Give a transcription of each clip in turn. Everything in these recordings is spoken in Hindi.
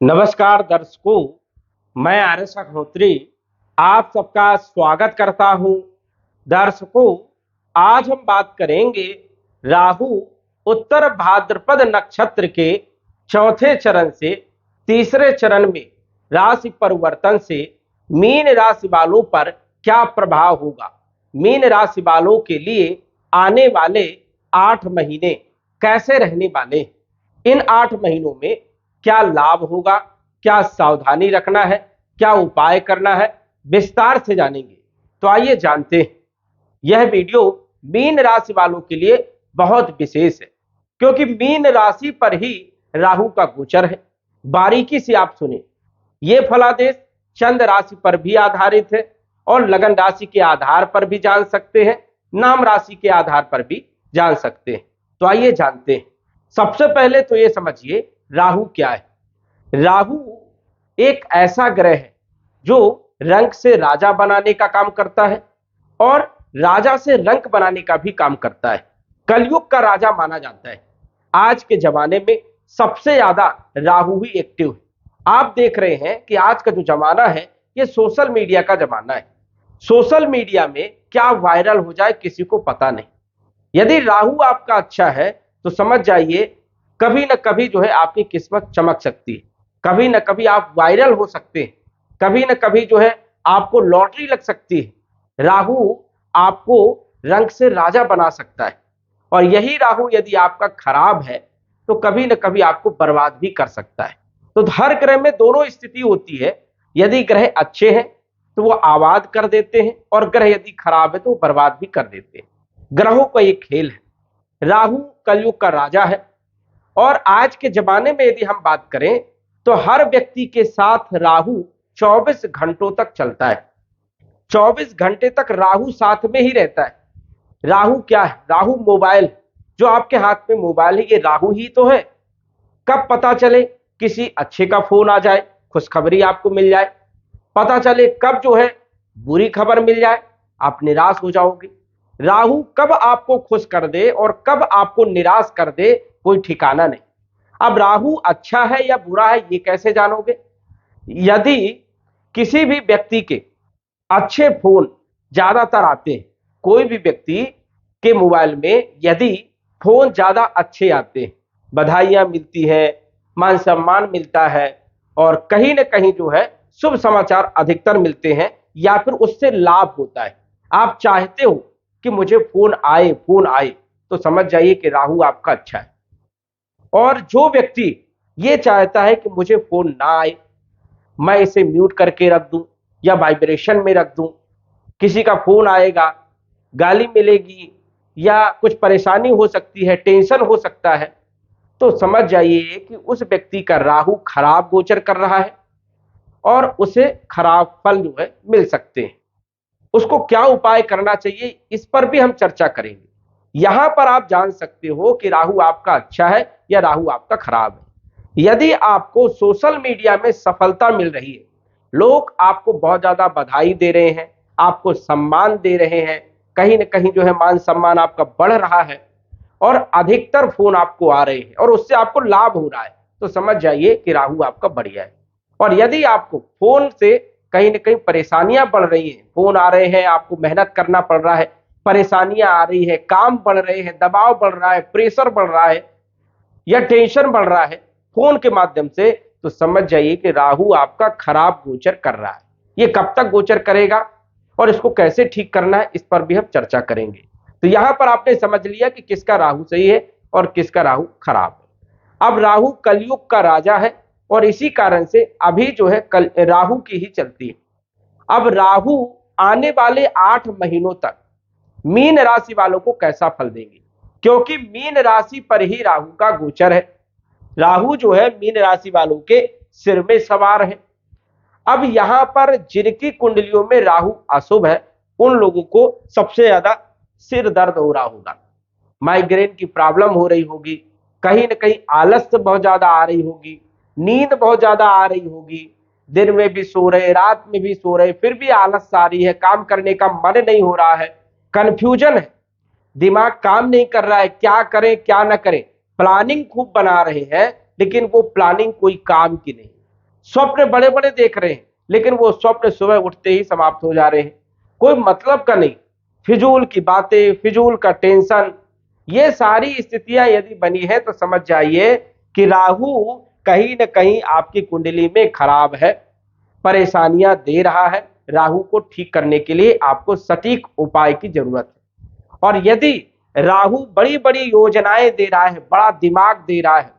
नमस्कार दर्शकों, मैं आर.एस. अग्निहोत्री आप सबका स्वागत करता हूं। दर्शकों, आज हम बात करेंगे राहु उत्तर भाद्रपद नक्षत्र के चौथे चरण से तीसरे चरण में राशि परिवर्तन से मीन राशि वालों पर क्या प्रभाव होगा। मीन राशि वालों के लिए आने वाले 8 महीने कैसे रहने वाले हैं, इन 8 महीनों में क्या लाभ होगा, क्या सावधानी रखना है, क्या उपाय करना है, विस्तार से जानेंगे। तो आइए जानते हैं। यह वीडियो मीन राशि वालों के लिए बहुत विशेष है, क्योंकि मीन राशि पर ही राहु का गोचर है। बारीकी से आप सुने। यह फलादेश चंद्र राशि पर भी आधारित है और लगन राशि के आधार पर भी जान सकते हैं, नाम राशि के आधार पर भी जान सकते हैं। तो आइए जानते हैं। सबसे पहले तो यह समझिए राहु क्या है। राहु एक ऐसा ग्रह है जो रंक से राजा बनाने का काम करता है और राजा से रंक बनाने का भी काम करता है। कलयुग का राजा माना जाता है। आज के जमाने में सबसे ज्यादा राहु ही एक्टिव है। आप देख रहे हैं कि आज का जो जमाना है ये सोशल मीडिया का जमाना है। सोशल मीडिया में क्या वायरल हो जाए किसी को पता नहीं। यदि राहु आपका अच्छा है तो समझ जाइए कभी ना कभी जो है आपकी किस्मत चमक सकती है, कभी ना कभी आप वायरल हो सकते हैं, कभी ना कभी जो है आपको लॉटरी लग सकती है। राहु आपको रंक से राजा बना सकता है और यही राहु यदि आपका खराब है तो कभी ना कभी आपको बर्बाद भी कर सकता है। तो हर ग्रह में दोनों स्थिति होती है। यदि ग्रह अच्छे हैं तो वो आबाद कर देते हैं और ग्रह यदि खराब है तो वो बर्बाद भी कर देते हैं। ग्रहों का एक खेल है। राहु कलयुग का राजा है और आज के जमाने में यदि हम बात करें तो हर व्यक्ति के साथ राहु 24 घंटों तक चलता है। 24 घंटे तक राहु साथ में ही रहता है। राहु क्या है? राहु मोबाइल, जो आपके हाथ में मोबाइल है ये राहु ही तो है। कब पता चले किसी अच्छे का फोन आ जाए, खुशखबरी आपको मिल जाए, पता चले कब जो है बुरी खबर मिल जाए, आप निराश हो जाओगे। राहु कब आपको खुश कर दे और कब आपको निराश कर दे कोई ठिकाना नहीं। अब राहु अच्छा है या बुरा है ये कैसे जानोगे? यदि किसी भी व्यक्ति के अच्छे फोन ज्यादातर आते हैं, कोई भी व्यक्ति के मोबाइल में यदि फोन ज्यादा अच्छे आते हैं, बधाइयां मिलती है, मान सम्मान मिलता है और कहीं ना कहीं जो है शुभ समाचार अधिकतर मिलते हैं या फिर उससे लाभ होता है, आप चाहते हो कि मुझे फोन आए फोन आए, तो समझ जाइए कि राहु आपका अच्छा है। और जो व्यक्ति ये चाहता है कि मुझे फोन ना आए, मैं इसे म्यूट करके रख दूं या वाइब्रेशन में रख दूं, किसी का फोन आएगा, गाली मिलेगी या कुछ परेशानी हो सकती है, टेंशन हो सकता है, तो समझ जाइए कि उस व्यक्ति का राहु खराब गोचर कर रहा है और उसे खराब फल जो है मिल सकते हैं। उसको क्या उपाय करना चाहिए इस पर भी हम चर्चा करेंगे। यहां पर आप जान सकते हो कि राहु आपका अच्छा है या राहु आपका खराब है। यदि आपको सोशल मीडिया में सफलता मिल रही है, लोग आपको बहुत ज्यादा बधाई दे रहे हैं, आपको सम्मान दे रहे हैं, कहीं ना कहीं जो है मान सम्मान आपका बढ़ रहा है और अधिकतर फोन आपको आ रहे हैं और उससे आपको लाभ हो रहा है, तो समझ जाइए कि राहु आपका बढ़िया है। और यदि आपको फोन से कहीं ना कहीं परेशानियां बढ़ रही हैं, फोन आ रहे हैं, आपको मेहनत करना पड़ रहा है, परेशानियां आ रही है, काम बढ़ रहे हैं, दबाव बढ़ रहा है, प्रेशर बढ़ रहा है या टेंशन बढ़ रहा है फोन के माध्यम से, तो समझ जाइए कि राहु आपका खराब गोचर कर रहा है। ये कब तक गोचर करेगा और इसको कैसे ठीक करना है इस पर भी हम चर्चा करेंगे। तो यहां पर आपने समझ लिया कि किसका राहु सही है और किसका राहु खराब है। अब राहु कलयुग का राजा है और इसी कारण से अभी जो है राहु की ही चलती है। अब राहु आने वाले 8 महीनों तक मीन राशि वालों को कैसा फल देंगे, क्योंकि मीन राशि पर ही राहु का गोचर है। राहु जो है मीन राशि वालों के सिर में सवार है। अब यहां पर जिनकी कुंडलियों में राहु अशुभ है उन लोगों को सबसे ज्यादा सिर दर्द हो रहा होगा, माइग्रेन की प्रॉब्लम हो रही होगी, कहीं ना कहीं आलस्य बहुत ज्यादा आ रही होगी, नींद बहुत ज्यादा आ रही होगी, दिन में भी सो रहे, रात में भी सो रहे, फिर भी आलस आ रही है, काम करने का मन नहीं हो रहा है, कंफ्यूजन है, दिमाग काम नहीं कर रहा है, क्या करें क्या ना करें, प्लानिंग खूब बना रहे हैं लेकिन वो प्लानिंग कोई काम की नहीं। स्वप्न बड़े बड़े देख रहे हैं, लेकिन वो स्वप्न सुबह उठते ही समाप्त हो जा रहे हैं, कोई मतलब का नहीं, फिजूल की बातें, फिजूल का टेंशन। ये सारी स्थितियां यदि बनी है तो समझ जाइए कि राहु कहीं ना कहीं आपकी कुंडली में खराब है, परेशानियां दे रहा है। राहु को ठीक करने के लिए आपको सटीक उपाय की जरूरत है। और यदि राहु बड़ी बड़ी योजनाएं दे रहा है, बड़ा दिमाग दे रहा है,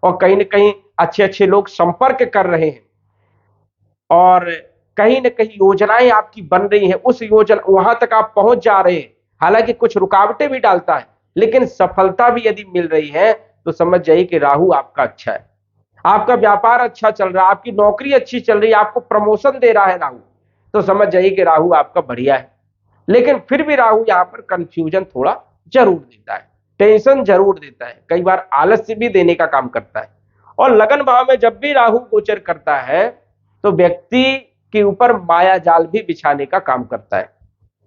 और कहीं ना कहीं अच्छे अच्छे लोग संपर्क कर रहे हैं, और कहीं ना कहीं योजनाएं आपकी बन रही हैं, उस योजना वहां तक आप पहुंच जा रहे हैं, हालांकि कुछ रुकावटें भी डालता है, लेकिन सफलता भी यदि मिल रही है तो समझ जाइए कि राहु आपका अच्छा है। आपका व्यापार अच्छा चल रहा है, आपकी नौकरी अच्छी चल रही है, आपको प्रमोशन दे रहा है राहु, तो समझ जाइए कि राहु आपका बढ़िया है। लेकिन फिर भी राहु यहां पर कंफ्यूजन थोड़ा जरूर देता है, टेंशन जरूर देता है, कई बार आलस्य भी देने का काम करता है। और लगन भाव में जब भी राहु गोचर करता है तो व्यक्ति के ऊपर माया जाल भी बिछाने का काम करता है।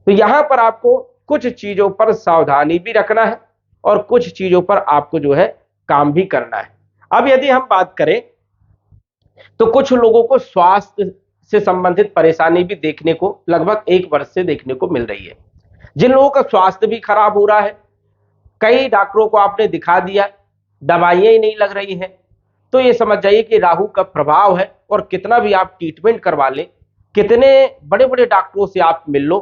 तो यहां पर आपको कुछ चीजों पर सावधानी भी रखना है और कुछ चीजों पर आपको जो है काम भी करना है। अब यदि हम बात करें तो कुछ लोगों को स्वास्थ्य से संबंधित परेशानी भी देखने को लगभग 1 वर्ष से देखने को मिल रही है। जिन लोगों का स्वास्थ्य भी खराब हो रहा है, कई डॉक्टरों को आपने दिखा दिया, दवाइयां ही नहीं लग रही हैं, तो ये समझ जाइए कि राहु का प्रभाव है। और कितना भी आप ट्रीटमेंट करवा लें, कितने बड़े बड़े डॉक्टरों से आप मिल लो,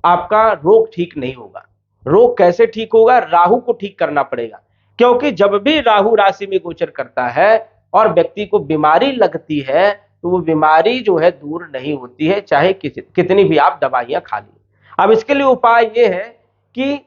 आपका रोग ठीक नहीं होगा। रोग कैसे ठीक होगा? राहु को ठीक करना पड़ेगा, क्योंकि जब भी राहु राशि में गोचर करता है और व्यक्ति को बीमारी लगती है तो वो बीमारी जो है दूर नहीं होती है, चाहे कितनी भी आप दवाइयां खा लें। अब इसके लिए उपाय ये है कि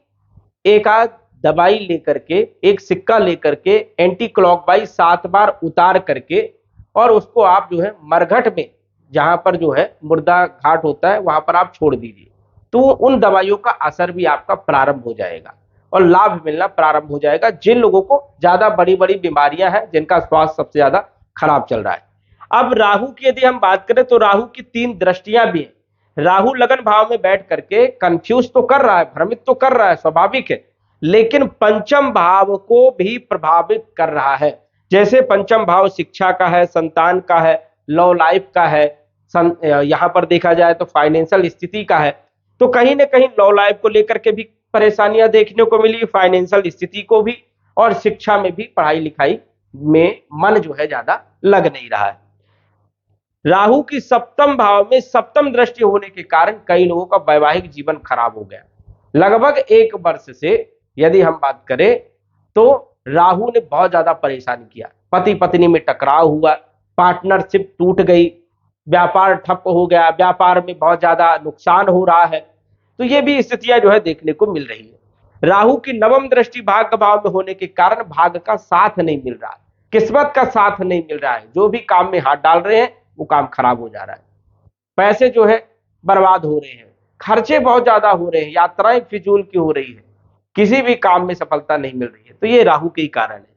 एक आध दवाई लेकर के, एक सिक्का लेकर के एंटी क्लॉकवाइज 7 बार उतार करके, और उसको आप जो है मरघट में, जहां पर जो है मुर्दा घाट होता है, वहां पर आप छोड़ दीजिए, तो उन दवाइयों का असर भी आपका प्रारंभ हो जाएगा और लाभ मिलना प्रारंभ हो जाएगा। जिन लोगों को ज्यादा बड़ी बड़ी बीमारियां हैं, जिनका स्वास्थ्य सबसे ज्यादा खराब चल रहा है। अब राहु की यदि हम बात करें तो राहु की 3 दृष्टियां भी हैं। राहु लगन भाव में बैठ करके कंफ्यूज तो कर रहा है, भ्रमित तो कर रहा है, स्वाभाविक है, लेकिन पंचम भाव को भी प्रभावित कर रहा है। जैसे पंचम भाव शिक्षा का है, संतान का है, लव लाइफ का है, यहां पर देखा जाए तो फाइनेंशियल स्थिति का है। तो कहीं ना कहीं लव लाइफ को लेकर के भी परेशानियां देखने को मिली, फाइनेंशियल स्थिति को भी, और शिक्षा में भी, पढ़ाई लिखाई में मन जो है ज्यादा लग नहीं रहा है। राहु की सप्तम भाव में सप्तम दृष्टि होने के कारण कई लोगों का वैवाहिक जीवन खराब हो गया। लगभग 1 वर्ष से यदि हम बात करें तो राहु ने बहुत ज्यादा परेशान किया, पति पत्नी में टकराव हुआ, पार्टनरशिप टूट गई, व्यापार ठप हो गया, व्यापार में बहुत ज्यादा नुकसान हो रहा है। तो ये भी स्थितियां जो है देखने को मिल रही है। राहु की नवम दृष्टि भाग्य भाव में होने के कारण भाग्य का साथ नहीं मिल रहा है, किस्मत का साथ नहीं मिल रहा है। जो भी काम में हाथ डाल रहे हैं वो काम खराब हो जा रहा है, पैसे जो है बर्बाद हो रहे हैं, खर्चे बहुत ज्यादा हो रहे हैं, यात्राएं फिजूल की हो रही है, किसी भी काम में सफलता नहीं मिल रही है। तो ये राहु के ही कारण है।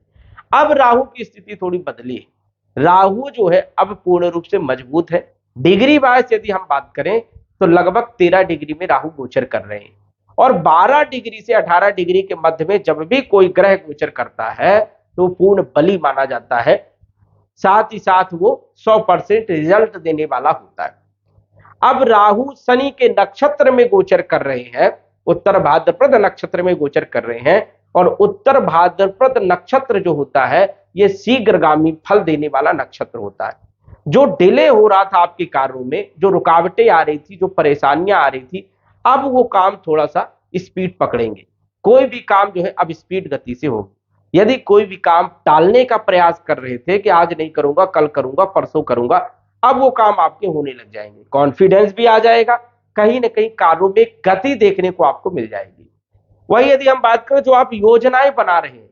अब राहु की स्थिति थोड़ी बदली है, राहु जो है अब पूर्ण रूप से मजबूत है। डिग्री वाइज यदि हम बात करें तो लगभग 13 डिग्री में राहु गोचर कर रहे हैं, और 12 डिग्री से 18 डिग्री के मध्य में जब भी कोई ग्रह गोचर करता है तो पूर्ण बली माना जाता है, साथ ही साथ वो 100% रिजल्ट देने वाला होता है। अब राहु शनि के नक्षत्र में गोचर कर रहे हैं, उत्तर भाद्रपद नक्षत्र में गोचर कर रहे हैं, और उत्तर भाद्रपद नक्षत्र जो होता है ये शीघ्रगामी फल देने वाला नक्षत्र होता है। जो डिले हो रहा था आपके कार्यों में, जो रुकावटें आ रही थी, जो परेशानियां आ रही थी, अब वो काम थोड़ा सा स्पीड पकड़ेंगे। कोई भी काम जो है अब स्पीड गति से होगी। यदि कोई भी काम टालने का प्रयास कर रहे थे कि आज नहीं करूंगा, कल करूंगा, परसों करूंगा, अब वो काम आपके होने लग जाएंगे, कॉन्फिडेंस भी आ जाएगा, कहीं ना कहीं कार्यों में गति देखने को आपको मिल जाएगी। वही यदि हम बात करें, जो आप योजनाएं बना रहे हैं,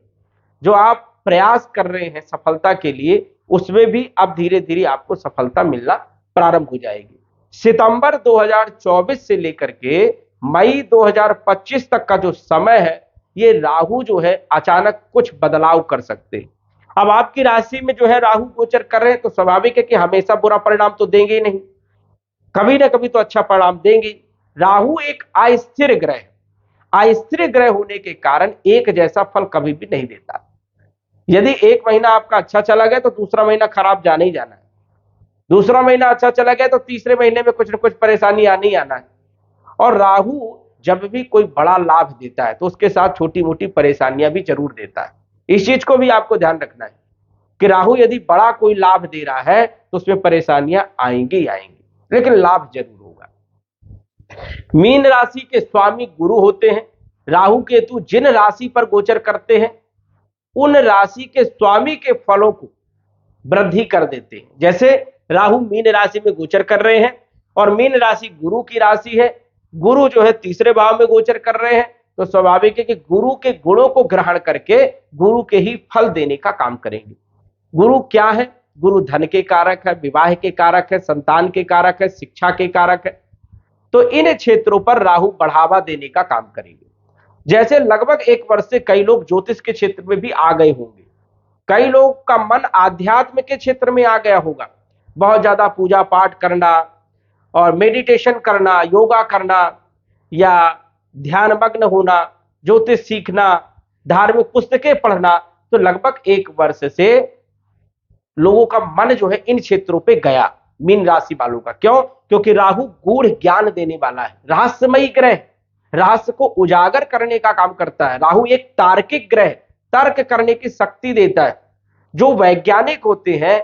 जो आप प्रयास कर रहे हैं सफलता के लिए, उसमें भी अब धीरे धीरे आपको सफलता मिलना प्रारंभ हो जाएगी। सितंबर 2024 से लेकर के मई 2025 तक का जो समय है, ये राहु जो है अचानक कुछ बदलाव कर सकते हैं। अब आपकी राशि में जो है राहु गोचर कर रहे हैं तो स्वाभाविक है कि हमेशा बुरा परिणाम तो देंगे ही नहीं, कभी ना कभी तो अच्छा परिणाम देंगे। राहु एक अस्थिर ग्रह है, अस्थिर ग्रह होने के कारण एक जैसा फल कभी भी नहीं देता। यदि एक महीना आपका अच्छा चला गया तो दूसरा महीना खराब जाने ही जाना है। दूसरा महीना अच्छा चला गया तो तीसरे महीने में कुछ ना कुछ परेशानी आनी ही आना है। और राहु जब भी कोई बड़ा लाभ देता है तो उसके साथ छोटी मोटी परेशानियां भी जरूर देता है। इस चीज को भी आपको ध्यान रखना है कि राहु यदि बड़ा कोई लाभ दे रहा है तो उसमें परेशानियां आएंगी ही आएंगी, लेकिन लाभ जरूर होगा। मीन राशि के स्वामी गुरु होते हैं। राहु केतु जिन राशि पर गोचर करते हैं उन राशि के स्वामी के फलों को वृद्धि कर देते हैं। जैसे राहु मीन राशि में गोचर कर रहे हैं और मीन राशि गुरु की राशि है, गुरु जो है तीसरे भाव में गोचर कर रहे हैं, तो स्वाभाविक है कि गुरु के गुणों को ग्रहण करके गुरु के ही फल देने का काम करेंगे। गुरु क्या है? गुरु धन के कारक है, विवाह के कारक है, संतान के कारक है, शिक्षा के कारक है। तो इन क्षेत्रों पर राहु बढ़ावा देने का काम करेंगे। जैसे लगभग 1 वर्ष से कई लोग ज्योतिष के क्षेत्र में भी आ गए होंगे, कई लोग का मन आध्यात्म के क्षेत्र में आ गया होगा, बहुत ज्यादा पूजा पाठ करना और मेडिटेशन करना, योगा करना या ध्यान मग्न होना, ज्योतिष सीखना, धार्मिक पुस्तकें पढ़ना। तो लगभग 1 वर्ष से लोगों का मन जो है इन क्षेत्रों पे गया, मीन राशि वालों का। क्यों? क्योंकि राहु गूढ़ ज्ञान देने वाला है, रहस्यमयी ग्रह, रहस्य को उजागर करने का काम करता है। राहु एक तार्किक ग्रह, तर्क करने की शक्ति देता है। जो वैज्ञानिक होते हैं,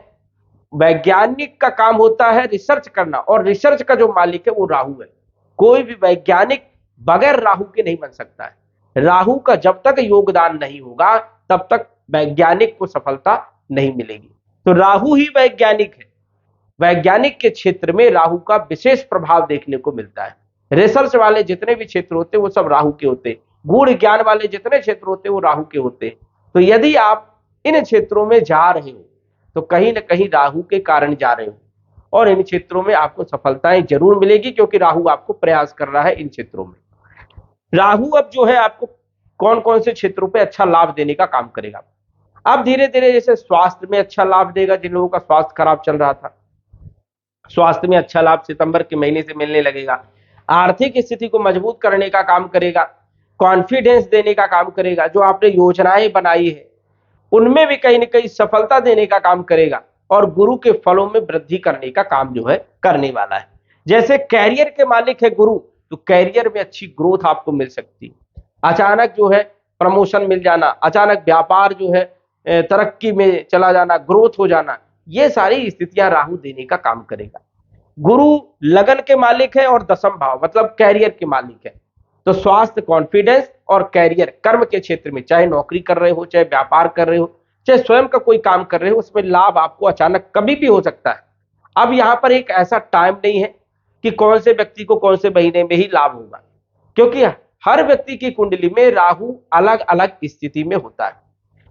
वैज्ञानिक का काम होता है रिसर्च करना, और रिसर्च का जो मालिक है वो राहु है। कोई भी वैज्ञानिक बगैर राहु के नहीं बन सकता है। राहु का जब तक योगदान नहीं होगा तब तक वैज्ञानिक को सफलता नहीं मिलेगी। तो राहु ही वैज्ञानिक है। वैज्ञानिक के क्षेत्र में राहु का विशेष प्रभाव देखने को मिलता है। रिसर्च वाले जितने भी क्षेत्र होते हैं वो सब राहु के होते हैं। गूढ़ ज्ञान वाले जितने क्षेत्र होते हैं वो राहु के होते हैं। तो यदि आप इन क्षेत्रों में जा रहे हो तो कहीं ना कहीं राहु के कारण जा रहे हो, और इन क्षेत्रों में आपको सफलताएं जरूर मिलेगी, क्योंकि राहु आपको प्रयास कर रहा है इन क्षेत्रों में। राहु अब जो है आपको कौन कौन से क्षेत्रों पे अच्छा लाभ देने का काम करेगा? अब धीरे धीरे जैसे स्वास्थ्य में अच्छा लाभ देगा, जिन लोगों का स्वास्थ्य खराब चल रहा था स्वास्थ्य में अच्छा लाभ सितंबर के महीने से मिलने लगेगा। आर्थिक स्थिति को मजबूत करने का काम करेगा, कॉन्फिडेंस देने का काम करेगा। जो आपने योजनाएं बनाई है उनमें भी कहीं ना कहीं सफलता देने का काम करेगा, और गुरु के फलों में वृद्धि करने का काम जो है करने वाला है। जैसे कैरियर के मालिक है गुरु, तो कैरियर में अच्छी ग्रोथ आपको मिल सकती है। अचानक जो है प्रमोशन मिल जाना, अचानक व्यापार जो है तरक्की में चला जाना, ग्रोथ हो जाना, ये सारी स्थितियां राहु देने का काम करेगा। गुरु लगन के मालिक है और दशम भाव मतलब कैरियर के मालिक है। तो स्वास्थ्य, कॉन्फिडेंस और कैरियर, कर्म के क्षेत्र में, चाहे नौकरी कर रहे हो, चाहे व्यापार कर रहे हो, चाहे स्वयं का कोई काम कर रहे हो, उसमें लाभ आपको अचानक कभी भी हो सकता है। अब यहां पर एक ऐसा टाइम नहीं है कि कौन से व्यक्ति को कौन से महीने में ही लाभ होगा, क्योंकि हर व्यक्ति की कुंडली में राहु अलग अलग स्थिति में होता है।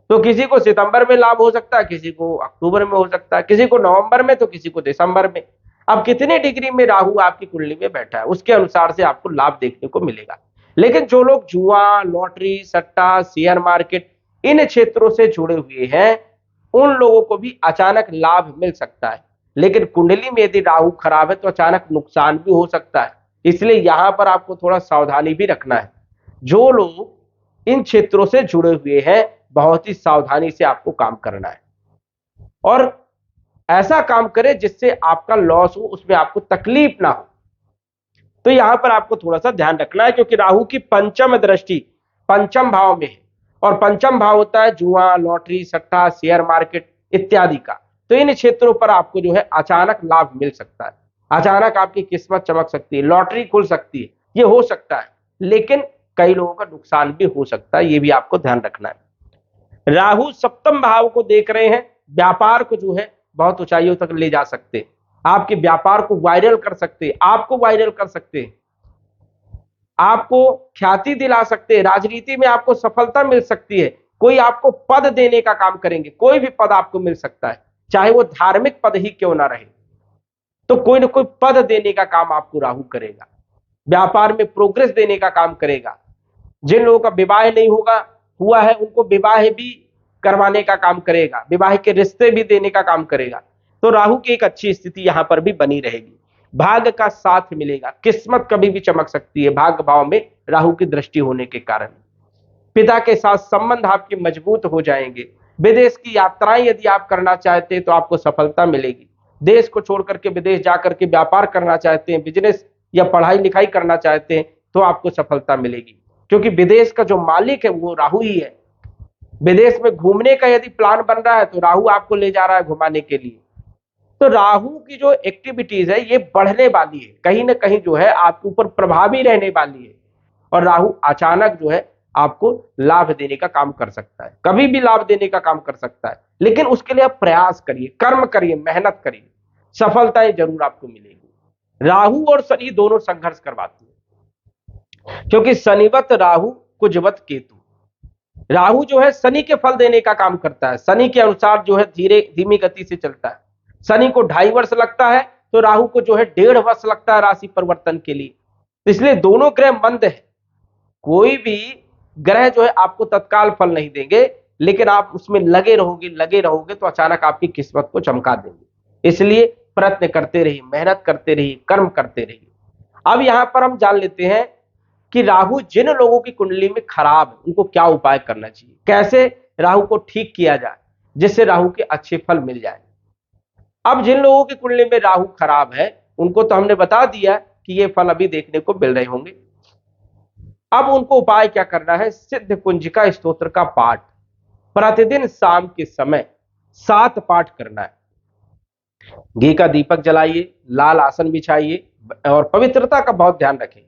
तो किसी को सितंबर में लाभ हो सकता है, किसी को अक्टूबर में हो सकता है, किसी को नवंबर में, तो किसी को दिसंबर में। अब कितने डिग्री में राहु आपकी कुंडली में बैठा है उसके अनुसार से आपको लाभ देखने को मिलेगा। लेकिन जो लोग जुआ, लॉटरी, सट्टा, शेयर मार्केट इन क्षेत्रों से जुड़े हुए हैं उन लोगों को भी अचानक लाभ मिल सकता है, लेकिन कुंडली में यदि राहु खराब है तो अचानक नुकसान भी हो सकता है। इसलिए यहां पर आपको थोड़ा सावधानी भी रखना है। जो लोग इन क्षेत्रों से जुड़े हुए हैं बहुत ही सावधानी से आपको काम करना है, और ऐसा काम करें जिससे आपका लॉस हो, उसमें आपको तकलीफ ना हो। तो यहां पर आपको थोड़ा सा ध्यान रखना है, क्योंकि राहु की पंचम दृष्टि पंचम भाव में है, और पंचम भाव होता है जुआ, लॉटरी, सट्टा, शेयर मार्केट इत्यादि का। तो इन क्षेत्रों पर आपको जो है अचानक लाभ मिल सकता है, अचानक आपकी किस्मत चमक सकती है, लॉटरी खुल सकती है, ये हो सकता है। लेकिन कई लोगों का नुकसान भी हो सकता है, ये भी आपको ध्यान रखना है। राहु सप्तम भाव को देख रहे हैं, व्यापार को जो है बहुत ऊंचाइयों तक ले जा सकते हैं, आपके व्यापार को वायरल कर सकते हैं, आपको वायरल कर सकते हैं, आपको ख्याति दिला सकते हैं, राजनीति में आपको सफलता मिल सकती है, कोई आपको पद देने का काम करेंगे, कोई भी पद आपको मिल सकता है, चाहे वो धार्मिक पद ही क्यों ना रहे, तो कोई ना कोई पद देने का काम आपको राहु करेगा। व्यापार में प्रोग्रेस देने का काम करेगा। जिन लोगों का विवाह नहीं होगा हुआ है उनको विवाह भी करवाने का काम करेगा, विवाह के रिश्ते भी देने का काम करेगा। तो राहु की एक अच्छी स्थिति यहां पर भी बनी रहेगी, भाग्य का साथ मिलेगा, किस्मत कभी भी चमक सकती है भाग्य भाव में राहु की दृष्टि होने के कारण। पिता के साथ संबंध आपके मजबूत हो जाएंगे। विदेश की यात्राएं यदि आप करना चाहते हैं तो आपको सफलता मिलेगी। देश को छोड़ करके विदेश जा करके व्यापार करना चाहते हैं, बिजनेस या पढ़ाई लिखाई करना चाहते हैं, तो आपको सफलता मिलेगी, क्योंकि विदेश का जो मालिक है वो राहु ही है। विदेश में घूमने का यदि प्लान बन रहा है तो राहु आपको ले जा रहा है घुमाने के लिए। तो राहु की जो एक्टिविटीज है ये बढ़ने वाली है, कहीं ना कहीं जो है आपके ऊपर प्रभावी रहने वाली है। और राहु अचानक जो है आपको लाभ देने का काम कर सकता है, कभी भी लाभ देने का काम कर सकता है, लेकिन उसके लिए आप प्रयास करिए, कर्म करिए, मेहनत करिए, सफलताएं जरूर आपको मिलेगी। राहु और शनि दोनों संघर्ष करवाते हैं, क्योंकि शनिवत राहु कुजवत केतु। राहु जो है शनि के फल देने का काम करता है, शनि के अनुसार जो है धीमी गति से चलता है। शनि को 2.5 वर्ष लगता है तो राहु को जो है 1.5 वर्ष लगता है राशि परिवर्तन के लिए। इसलिए दोनों ग्रह मंद है, कोई भी ग्रह जो है आपको तत्काल फल नहीं देंगे, लेकिन आप उसमें लगे रहोगे तो अचानक आपकी किस्मत को चमका देंगे। इसलिए प्रयत्न करते रहिए, मेहनत करते रहिए, कर्म करते रहिए। अब यहां पर हम जान लेते हैं कि राहु जिन लोगों की कुंडली में खराब है उनको क्या उपाय करना चाहिए, कैसे राहु को ठीक किया जाए जिससे राहु के अच्छे फल मिल जाए। अब जिन लोगों की कुंडली में राहु खराब है उनको तो हमने बता दिया कि ये फल अभी देखने को मिल रहे होंगे। अब उनको उपाय क्या करना है, सिद्ध कुंजिका स्तोत्र का पाठ प्रतिदिन शाम के समय 7 पाठ करना है। घी का दीपक जलाइए, लाल आसन बिछाइए और पवित्रता का बहुत ध्यान रखें।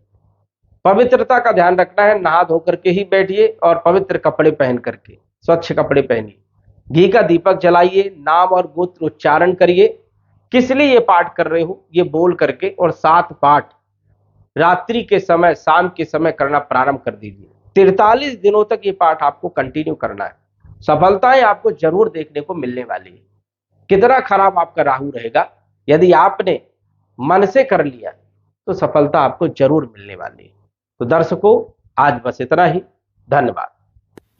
पवित्रता का ध्यान रखना है, नहा धो करके ही बैठिए और पवित्र कपड़े पहन करके, स्वच्छ कपड़े पहनिए। घी का दीपक जलाइए, नाम और गोत्र उच्चारण करिए, किस लिए ये पाठ कर रहे हो ये बोल करके, और 7 पाठ रात्रि के समय, शाम के समय करना प्रारंभ कर दीजिए। 43 दिनों तक ये पाठ आपको कंटिन्यू करना है। सफलताएं आपको जरूर देखने को मिलने वाली है। कितना खराब आपका राहु रहेगा, यदि आपने मन से कर लिया तो सफलता आपको जरूर मिलने वाली है। तो दर्शकों, आज बस इतना ही। धन्यवाद।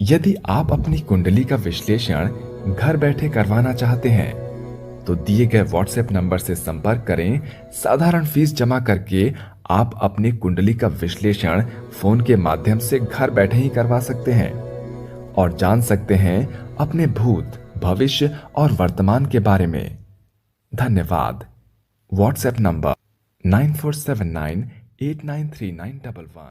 यदि आप अपनी कुंडली का विश्लेषण घर बैठे करवाना चाहते हैं तो दिए गए व्हाट्सएप नंबर से संपर्क करें। साधारण फीस जमा करके आप अपनी कुंडली का विश्लेषण फोन के माध्यम से घर बैठे ही करवा सकते हैं और जान सकते हैं अपने भूत, भविष्य और वर्तमान के बारे में। धन्यवाद। WhatsApp number 9479893911।